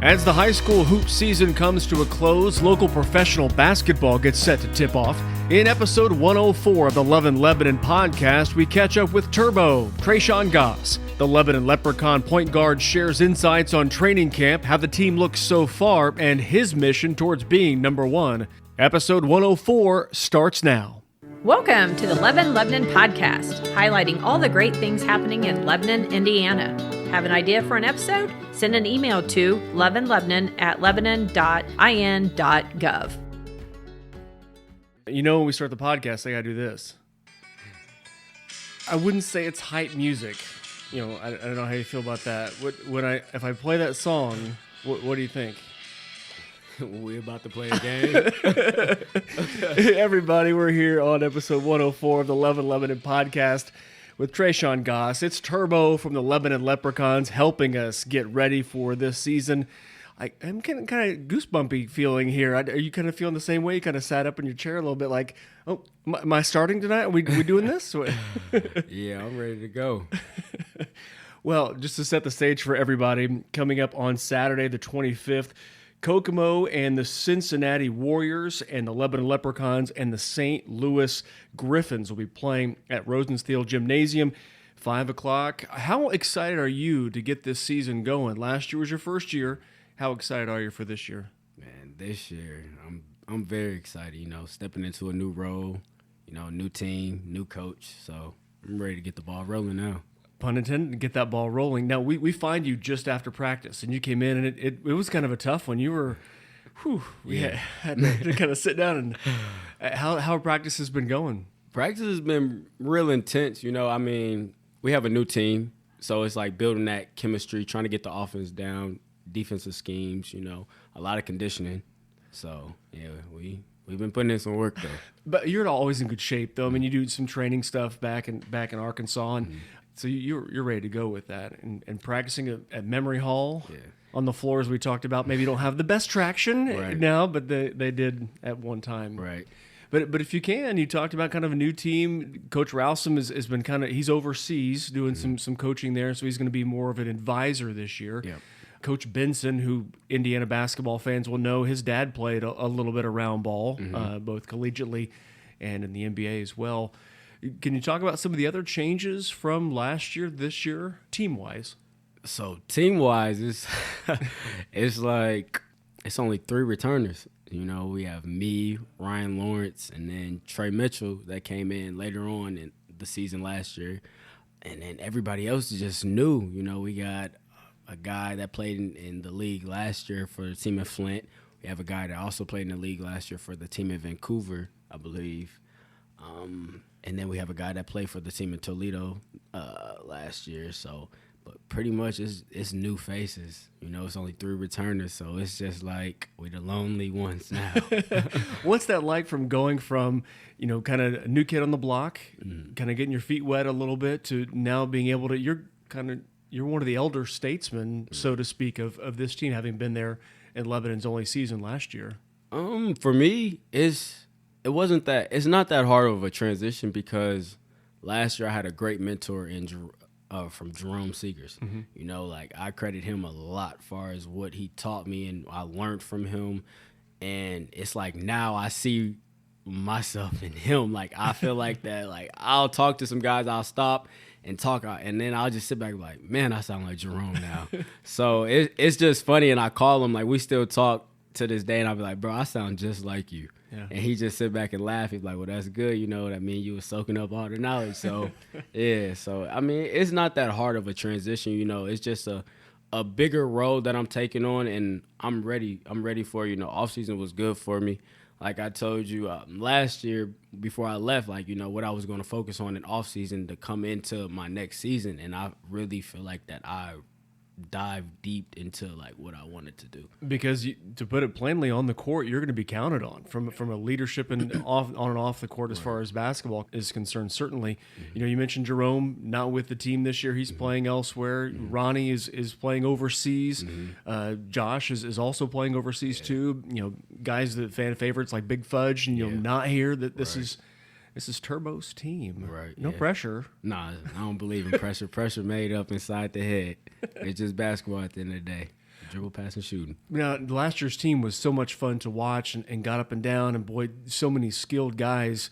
As the high school hoop season comes to a close, local professional basketball gets set to tip off. In episode 104 of the Lebanon podcast, we catch up with Turbo, Treshawn Gause. The Lebanon Leprechaun point guard shares insights on training camp, how the team looks so far, and his mission towards being number one. Episode 104 starts now. Welcome to the Lebanon podcast, highlighting all the great things happening in Lebanon, Indiana. Have an idea for an episode? Send an email to lebanon@lebanon.in.gov. You know, when we start the podcast, I gotta do this. I wouldn't say it's hype music. You know, I don't know how you feel about that. If I play that song, what do you think? We're about to play a game. Everybody, we're here on episode 104 of the Lebanon podcast with Treshawn Gause. It's Turbo from the Lebanon Leprechauns helping us get ready for this season. I'm kind of goosebumpy feeling here. Are you kind of feeling the same way? You kind of sat up in your chair a little bit like, oh, am I starting tonight? Are we doing this? Yeah, I'm ready to go. Well, just to set the stage for everybody, coming up on Saturday the 25th, Kokomo and the Cincinnati Warriors and the Lebanon Leprechauns and the St. Louis Griffins will be playing at Rosenstiel Gymnasium, 5 o'clock. How excited are you to get this season going? Last year was your first year. How excited are you for this year? Man, this year, I'm very excited, stepping into a new role, new team, new coach. So I'm ready to get the ball rolling now. Pun intended, get that ball rolling. Now, we find you just after practice, and you came in, and it was kind of a tough one. You were, had to kind of sit down. And how practice has been going? Practice has been real intense. We have a new team, so it's like building that chemistry, trying to get the offense down, defensive schemes, a lot of conditioning. So, yeah, we've been putting in some work, though. But you're always in good shape, though. I mean, you do some training stuff back in Arkansas, and so you're ready to go with that. And practicing at Memory Hall on the floors we talked about. Maybe you don't have the best traction now, but they did at one time. Right. But if you can, you talked about kind of a new team. Coach Rowsome has been he's overseas doing some coaching there, so he's going to be more of an advisor this year. Yeah. Coach Benson, who Indiana basketball fans will know, his dad played a little bit of round ball, both collegiately and in the NBA as well. Can you talk about some of the other changes from last year, this year, team-wise? So team-wise, it's like it's only 3 returners. We have me, Ryan Lawrence, and then Trey Mitchell that came in later on in the season last year. And then everybody else is just new. We got a guy that played in the league last year for the team in Flint. We have a guy that also played in the league last year for the team in Vancouver, I believe. And then we have a guy that played for the team in Toledo last year. So, but pretty much it's new faces. It's only 3 returners, so it's just like we're the lonely ones now. What's that like from going from, kind of a new kid on the block, kind of getting your feet wet a little bit, to now being able to, you're one of the elder statesmen, so to speak, of this team, having been there in Lebanon's only season last year? For me, it's not that hard of a transition because last year I had a great mentor from Jerome Seegers. I credit him a lot as far as what he taught me and I learned from him. And it's like now I see myself in him. Like I feel like that. Like I'll talk to some guys, I'll stop and talk, and then I'll just sit back and be like, man, I sound like Jerome now. So it's just funny, and I call him, like we still talk to this day, and I'll be like, bro, I sound just like you. Yeah. And he just sit back and laugh. He's like, well, that's good. That means you were soaking up all the knowledge. So, yeah. So, it's not that hard of a transition. It's just a bigger role that I'm taking on, and I'm ready. I'm ready for it. Off-season was good for me. Like I told you last year before I left, what I was going to focus on in off-season to come into my next season, and I really feel like that I dive deep into what I wanted to do. Because to put it plainly, on the court, you're going to be counted on from a leadership and on and off the court as far as basketball is concerned. Certainly, you mentioned Jerome not with the team this year; he's playing elsewhere. Ronnie is playing overseas. Josh is also playing overseas too. Guys that fan favorites like Big Fudge, and not here. That this is Turbo's team. Right. No pressure. Nah, I don't believe in pressure. Pressure made up inside the head. It's just basketball at the end of the day. dribble, pass, and shooting. Now, last year's team was so much fun to watch and got up and down, and boy, so many skilled guys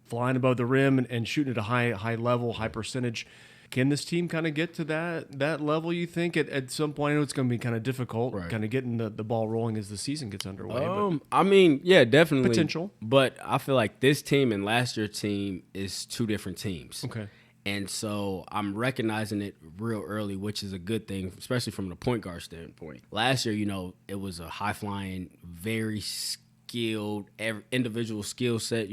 flying above the rim and shooting at a high level, high percentage. Can this team kind of get to that level, you think, at some point? I know it's going to be kind of difficult, kind of getting the ball rolling as the season gets underway. I mean, yeah, definitely. Potential. But I feel like this team and last year's team is two different teams. Okay. And so I'm recognizing it real early, which is a good thing, especially from the point guard standpoint. Last year, it was a high-flying, very skilled, individual skill set.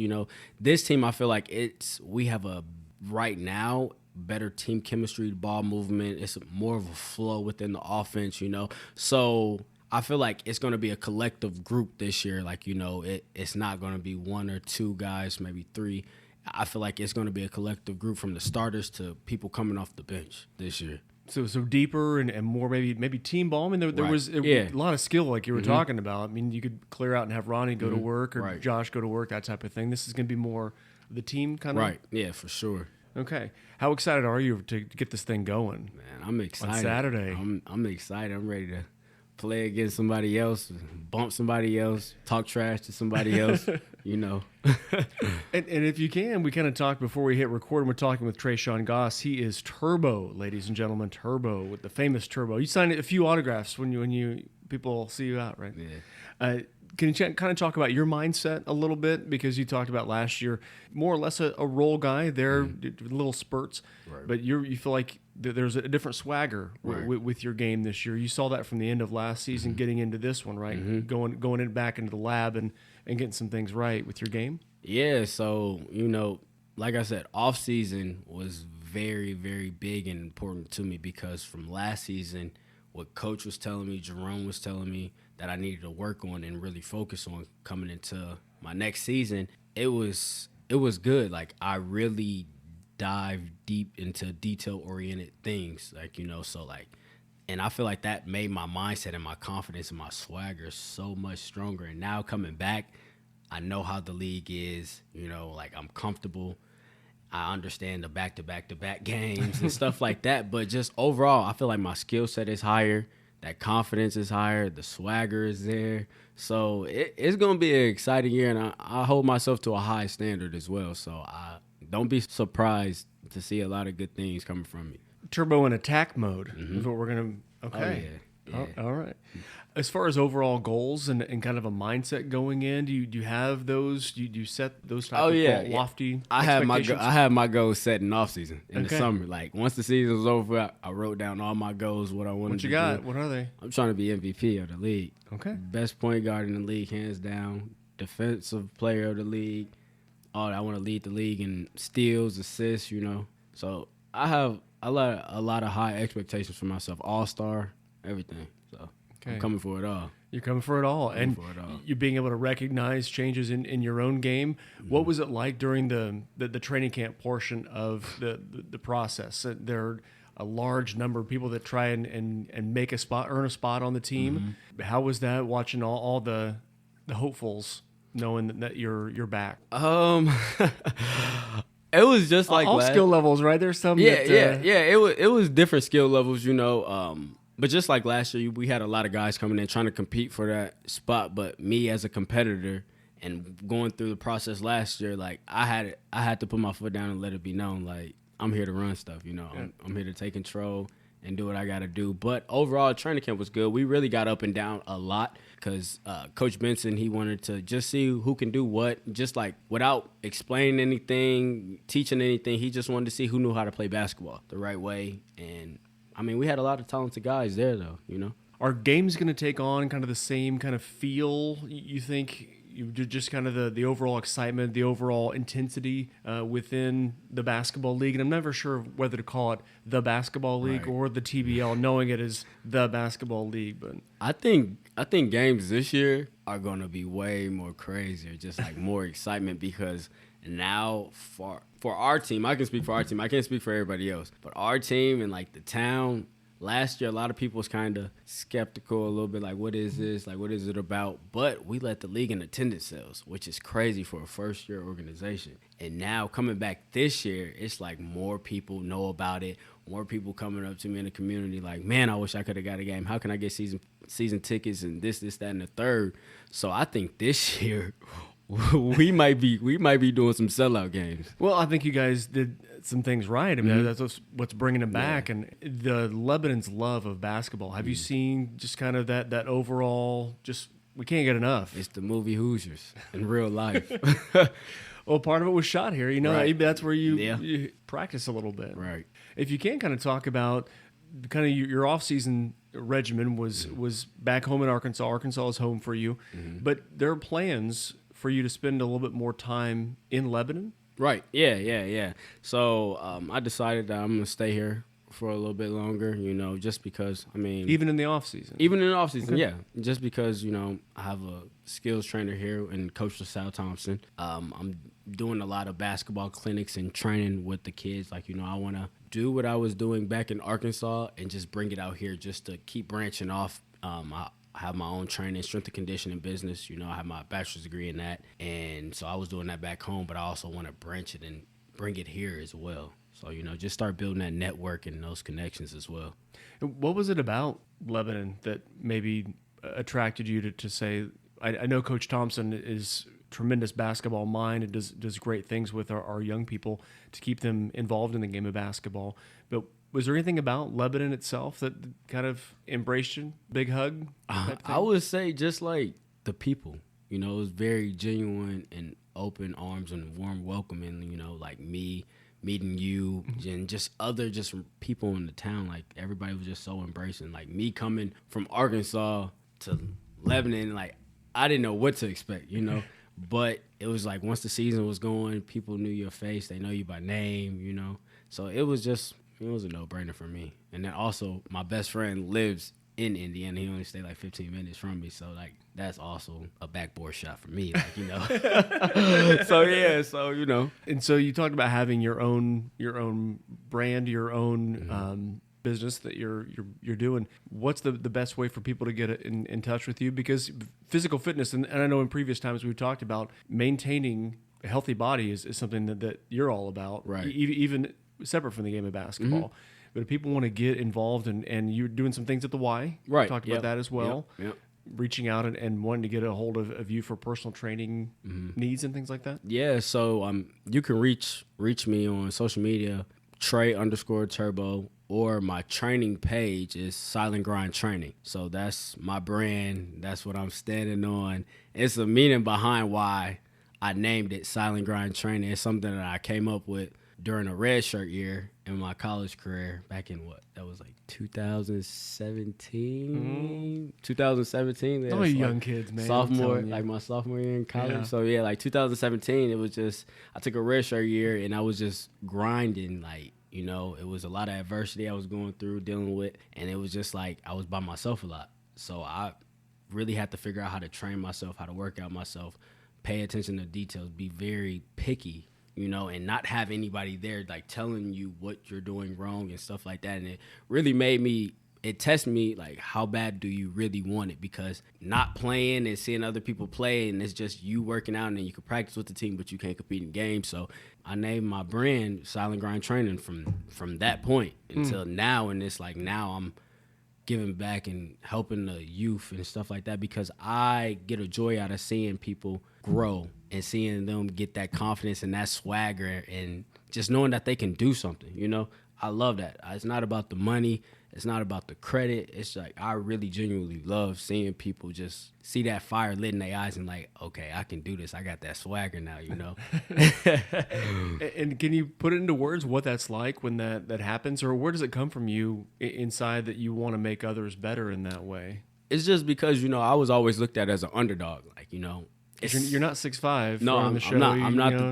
This team, I feel like we have right now, better team chemistry, ball movement. It's more of a flow within the offense, So I feel like it's going to be a collective group this year. Like, it's not going to be one or two guys, maybe three. I feel like it's going to be a collective group from the starters to people coming off the bench this year. So deeper and more maybe team ball. I mean, there was a lot of skill, like you were talking about. I mean, you could clear out and have Ronnie go to work or Josh go to work, that type of thing. This is going to be more the team kind of. Right, yeah, for sure. Okay. How excited are you to get this thing going? Man, I'm excited. On Saturday. I'm excited. I'm ready to play against somebody else, bump somebody else, talk trash to somebody else, And if you can, we kind of talked before we hit record, and we're talking with Treshawn Gause. He is Turbo, ladies and gentlemen, Turbo, with the famous Turbo. You signed a few autographs when you people see you out, right? Yeah. Can you kind of talk about your mindset a little bit? Because you talked about last year, more or less a role guy there, little spurts. Right. But you feel like there's a different swagger with your game this year. You saw that from the end of last season getting into this one, right? Going back into the lab and getting some things right with your game. Yeah, so, like I said, off season was very, very big and important to me because from last season, what Coach was telling me, Jerome was telling me that I needed to work on and really focus on coming into my next season, it was good. Like, I really dived deep into detail-oriented things, and I feel like that made my mindset and my confidence and my swagger so much stronger. And now coming back, I know how the league is, I'm comfortable. I understand the back-to-back-to-back games and stuff like that. But just overall, I feel like my skill set is higher. That confidence is higher. The swagger is there. So it's going to be an exciting year, and I hold myself to a high standard as well. So don't be surprised to see a lot of good things coming from me. Turbo in attack mode is what we're going to – okay. Oh, yeah. All right. As far as overall goals and kind of a mindset going in, do you have those? Do you set those type of lofty expectations? I have my goals set in off season in the summer. Like once the season was over, I wrote down all my goals, what I wanted to do. What you got? What are they? I'm trying to be MVP of the league. Okay. Best point guard in the league, hands down. Defensive player of the league. I want to lead the league in steals, assists. So I have a lot of high expectations for myself. All-star, everything. So. Okay. I'm coming for it all. You're coming for it all. And you're being able to recognize changes in your own game. What was it like during the training camp portion of the process? There are a large number of people that try and make a spot, earn a spot on the team. How was that watching all the hopefuls knowing that you're back? It was just like all skill levels, right? There's some It was different skill levels, But just like last year, we had a lot of guys coming in trying to compete for that spot. But me as a competitor and going through the process last year, like I had to put my foot down and let it be known, like I'm here to run stuff. I'm here to take control and do what I got to do. But overall, training camp was good. We really got up and down a lot because Coach Benson, he wanted to just see who can do what, just like without explaining anything, teaching anything. He just wanted to see who knew how to play basketball the right way. And I mean, we had a lot of talented guys there, though, Are games going to take on kind of the same kind of feel, you think, just kind of the overall excitement, the overall intensity within the basketball league? And I'm never sure whether to call it the basketball league or the TBL, knowing it as the basketball league. But I think games this year are going to be way more crazier, just like more excitement because now for our team, I can speak for our team. I can't speak for everybody else. But our team and like the town, last year, a lot of people was kind of skeptical a little bit, like, what is this? Like, what is it about? But we let the league in attendance sales, which is crazy for a first-year organization. And now coming back this year, it's like more people know about it. More people coming up to me in the community like, man, I wish I could have got a game. How can I get season tickets and this, that, and the third? So I think this year we might be doing some sellout games. Well, I think you guys did some things right. I mean, that's what's bringing them back. Yeah. And the Lebanon's love of basketball. Have you seen just kind of that overall, just we can't get enough? It's the movie Hoosiers in real life. Well, part of it was shot here. You know, right. That's where you practice a little bit. Right. If you can kind of talk about kind of your off-season regimen was back home in Arkansas. Arkansas is home for you. But there are plans for you to spend a little bit more time in Lebanon? Right. Yeah. So I decided that I'm going to stay here for a little bit longer, you know, just because, I mean. Even in the off-season? Even in the off-season, okay. Yeah. Just because, you know, I have a skills trainer here and Coach LaSalle Thompson. I'm doing a lot of basketball clinics and training with the kids. Like, you know, I want to do what I was doing back in Arkansas and just bring it out here just to keep branching off. I have my own training, strength and conditioning business. You know, I have my bachelor's degree in that. And so I was doing that back home, but I also want to branch it and bring it here as well. So, you know, just start building that network and those connections as well. What was it about Lebanon that maybe attracted you to say, I know Coach Thompson is tremendous basketball mind and does great things with our young people to keep them involved in the game of basketball. But was there anything about Lebanon itself that kind of embraced you? Big hug? I would say just like the people. You know, it was very genuine and open arms and warm welcoming, you know, like me meeting you and just other people in the town. Like everybody was just so embracing. Like me coming from Arkansas to Lebanon, like I didn't know what to expect, you know. But it was like once the season was going, people knew your face. They know you by name, you know. So it was a no-brainer for me. And then also my best friend lives in Indiana. He only stayed like 15 minutes from me. So like that's also a backboard shot for me, like, you know. So, you know. And so you talked about having your own brand, your own business that you're doing. What's the best way for people to get in touch with you? Because physical fitness, and I know in previous times we've talked about maintaining a healthy body is something that you're all about, right? Even separate from the game of basketball. But if people want to get involved and you're doing some things at the Y, right? Talked about that as well. Yep. Reaching out and wanting to get a hold of you for personal training needs and things like that. Yeah, so you can reach me on social media, Trey_Turbo, or my training page is Silent Grind Training. So that's my brand. That's what I'm standing on. It's a meaning behind why I named it Silent Grind Training. It's something that I came up with during a red shirt year in my college career back in that was like 2017. 2017. Oh, young kids, man. Sophomore, like my sophomore year in college. Yeah. So yeah, like 2017, it was just, I took a red shirt year and I was just grinding. Like, you know, it was a lot of adversity I was going through, dealing with, and it was just like I was by myself a lot. So I really had to figure out how to train myself, how to work out myself, pay attention to details, be very picky, you know, and not have anybody there like telling you what you're doing wrong and stuff like that. And it really it tested me, like, how bad do you really want it? Because not playing and seeing other people play, and it's just you working out, and then you can practice with the team, but you can't compete in games. So I named my brand Silent Grind Training from that point until now. And it's like now I'm giving back and helping the youth and stuff like that, because I get a joy out of seeing people grow and seeing them get that confidence and that swagger and just knowing that they can do something, you know? I love that. It's not about the money. It's not about the credit. It's like I really genuinely love seeing people just see that fire lit in their eyes and like, okay, I can do this. I got that swagger now, you know? And can you put it into words what that's like when that happens? Or where does it come from you inside that you want to make others better in that way? It's just because, you know, I was always looked at as an underdog. Like, you know, you're not 6'5". No, I'm not.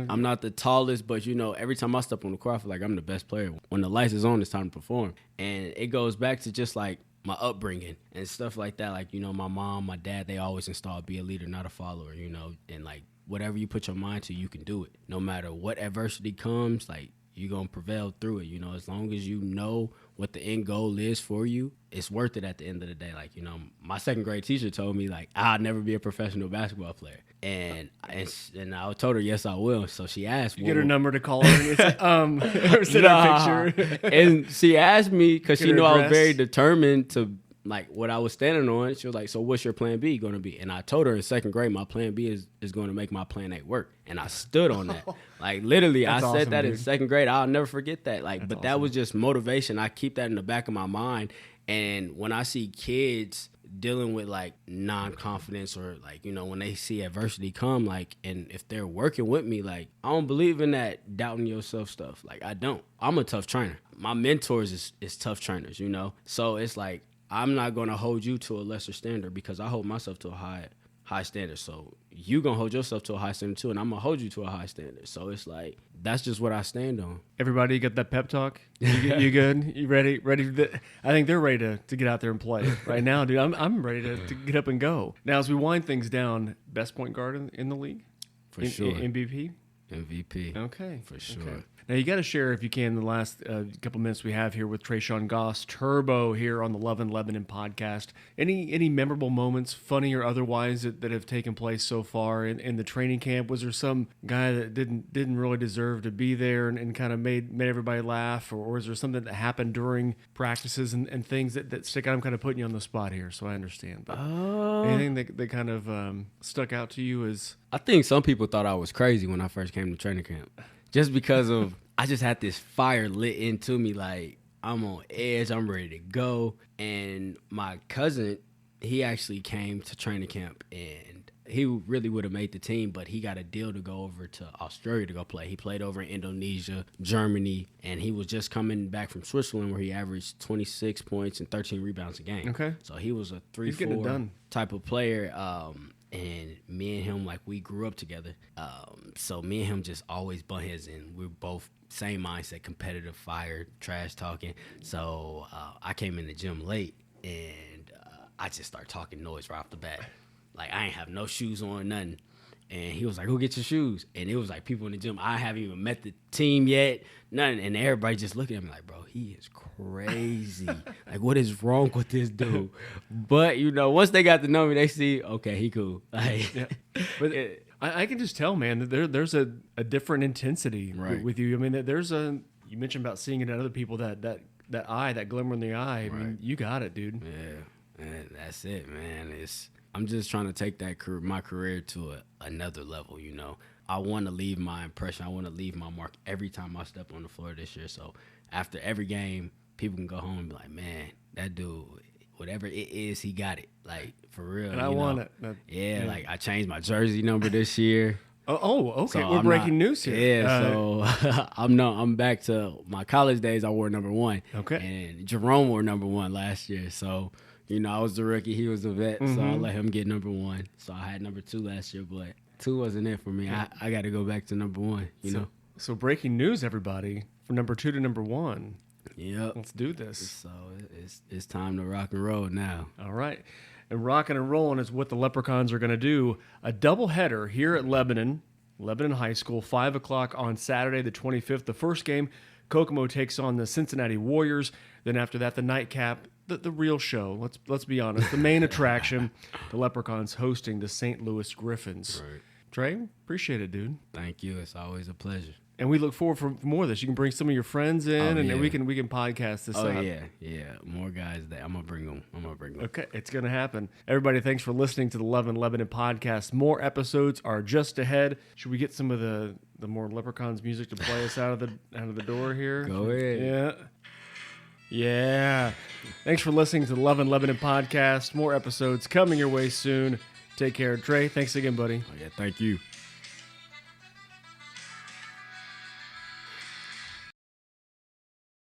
I'm not the tallest, but you know, every time I step on the court, I feel like I'm the best player. When the lights is on, it's time to perform, and it goes back to just like my upbringing and stuff like that. Like, you know, my mom, my dad, they always installed be a leader, not a follower. You know, and like whatever you put your mind to, you can do it. No matter what adversity comes, like you're going to prevail through it. You know, as long as you know what the end goal is for you, it's worth it at the end of the day. Like, you know, my second grade teacher told me, like, I'll never be a professional basketball player. And I told her, yes, I will. So she asked. You get her number to call her and it's or send her a picture. And she asked me, because she knew I was address. very determined to, like, what I was standing on. She was like, so what's your plan B going to be? And I told her in second grade, my plan B is going to make my plan A work. And I stood on that. Like, literally, I said awesome, that dude. in second grade. I'll never forget that. Like, That's but awesome. that was just motivation. I keep that in the back of my mind. And when I see kids dealing with, like, non-confidence, or, like, you know, when they see adversity come, like, and if they're working with me, like, I don't believe in that doubting yourself stuff. Like, I don't. I'm a tough trainer. My mentors is tough trainers, you know? So it's like, I'm not going to hold you to a lesser standard, because I hold myself to a high standard. So you going to hold yourself to a high standard too, and I'm going to hold you to a high standard. So it's like, that's just what I stand on. Everybody got that pep talk? You good? You ready? I think they're ready to get out there and play right now, dude. I'm ready to get up and go. Now, as we wind things down, best point guard in the league? For sure. MVP? MVP. Okay. For sure. Okay. Now, you got to share, if you can, the last couple minutes we have here with Treshawn Gause, Turbo, here on the Love and Lebanon podcast. Any memorable moments, funny or otherwise, that have taken place so far in the training camp? Was there some guy that didn't really deserve to be there and kind of made everybody laugh? Or is there something that happened during practices and things that stick out? I'm kind of putting you on the spot here, so I understand. But anything that kind of stuck out to you is... I think some people thought I was crazy when I first came to training camp. Just because of, I just had this fire lit into me, like, I'm on edge, I'm ready to go. And my cousin, he actually came to training camp, and he really would have made the team, but he got a deal to go over to Australia to go play. He played over in Indonesia, Germany, and he was just coming back from Switzerland, where he averaged 26 points and 13 rebounds a game. Okay. So he was a He's getting it 3-4 done. type of player. And me and him, like, we grew up together. So me and him just always butt heads, and we're both same mindset, competitive, fire, trash talking. So I came in the gym late, and I just started talking noise right off the bat. Like, I ain't have no shoes on, nothing. And he was like, go get your shoes. And it was like people in the gym, I haven't even met the team yet, nothing. And everybody just looking at me like, bro, he is crazy. Like, what is wrong with this dude? But, you know, once they got to know me, they see, okay, he cool. Like, Yeah. But I can just tell, man, that there's a different intensity Right. with you. I mean, you mentioned about seeing it in other people, that eye, that glimmer in the eye. I mean, you got it, dude. yeah, and that's it, man. I'm just trying to take my career to another level, you know. I want to leave my impression. I want to leave my mark every time I step on the floor this year. So after every game, people can go home and be like, man, that dude, whatever it is, he got it. Like, for real. And I want it. Yeah, like, I changed my jersey number this year. Oh, okay. So We're I'm breaking news here. Yeah, so I'm back to my college days. I wore number 1. Okay. And Jerome wore number 1 last year. So, you know, I was the rookie. He was the vet. So I let him get number 1. So I had number 2 last year, but 2 wasn't it for me. Yeah. I got to go back to number 1, you know. So breaking news, everybody, from number 2 to number 1. Yep. Let's do this. So it's time to rock and roll now. All right. And rocking and rolling is what the Leprechauns are going to do. A doubleheader here at Lebanon High School, 5 o'clock on Saturday, the 25th. The first game, Kokomo takes on the Cincinnati Warriors. Then after that, the nightcap, the real show. Let's be honest. The main attraction, the Leprechauns hosting the St. Louis Griffins. Right. Trey, appreciate it, dude. Thank you. It's always a pleasure. And we look forward for more of this. You can bring some of your friends in, and yeah. we can podcast this Oh, out. yeah. More guys that I'm going to bring them. Okay, it's going to happen. Everybody, thanks for listening to the Love and Lebanon podcast. More episodes are just ahead. Should we get some of the more Leprechauns music to play us out of the door here? Go ahead. Yeah. Thanks for listening to the Love and Lebanon podcast. More episodes coming your way soon. Take care. Trey, thanks again, buddy. Oh, yeah, thank you.